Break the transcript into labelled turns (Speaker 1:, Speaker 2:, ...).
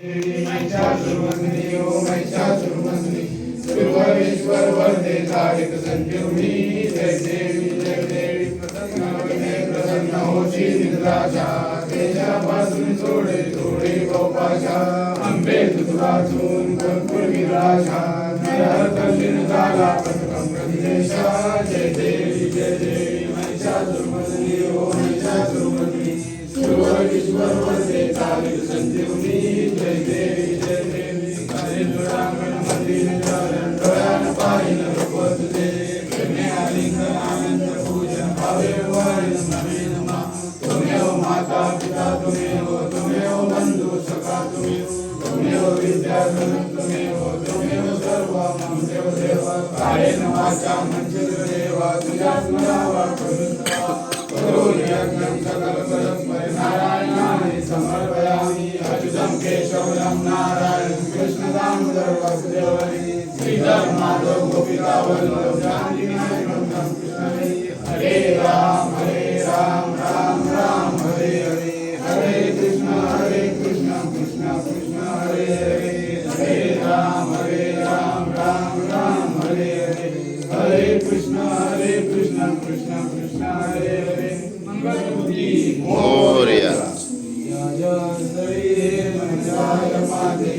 Speaker 1: देवी महिषासुरमर्दिनी ओम महिषासुरमर्दिनी सर्वेश्वर वरदे तारिक संजीवनी जय देवी प्रसन्न होशी निद्राशा देशापासून सोडे थोडे गोपाशा अंबे तुझा वाचून भरपूर विलाशा नरहर्षण झाला पथकं प्रतिदेशा जय देवी महिषासुरमर्दिनी ओम महिषासुरमर्दिनी सर्वेश्वर वरदे तारिक संजीवनी जय देवी हरिद्रांगण मंदिर डोळ्यानं पाहिलं रूप तुझे प्रेमे आलिंगन आनंद पूजन भावे वारिन नमे नमा तुमेव माता पिता तुमेव बंधू सखा तुमेव विद्याधन तुमेव सर्व मम देव कायेन वाचा मंचित देवा तुझ्या स्मरावा करोमि यज्ञं सकलकलं नारायणाय समर्पयामि अच्युतं केशवं नारायणं कृष्ण दामोदर वासुदेवं श्रीधर माधव गोपिका वल्लभ जानकी नायकं कृष्ण हरे राम राम राम हरे हरे हरे कृष्ण कृष्ण कृष्ण हरे हरे हरे राम राम राम हरे हरे हरे कृष्ण कृष्ण कृष्ण हरे हरे मंगलमूर्ति मोरया जय जय माते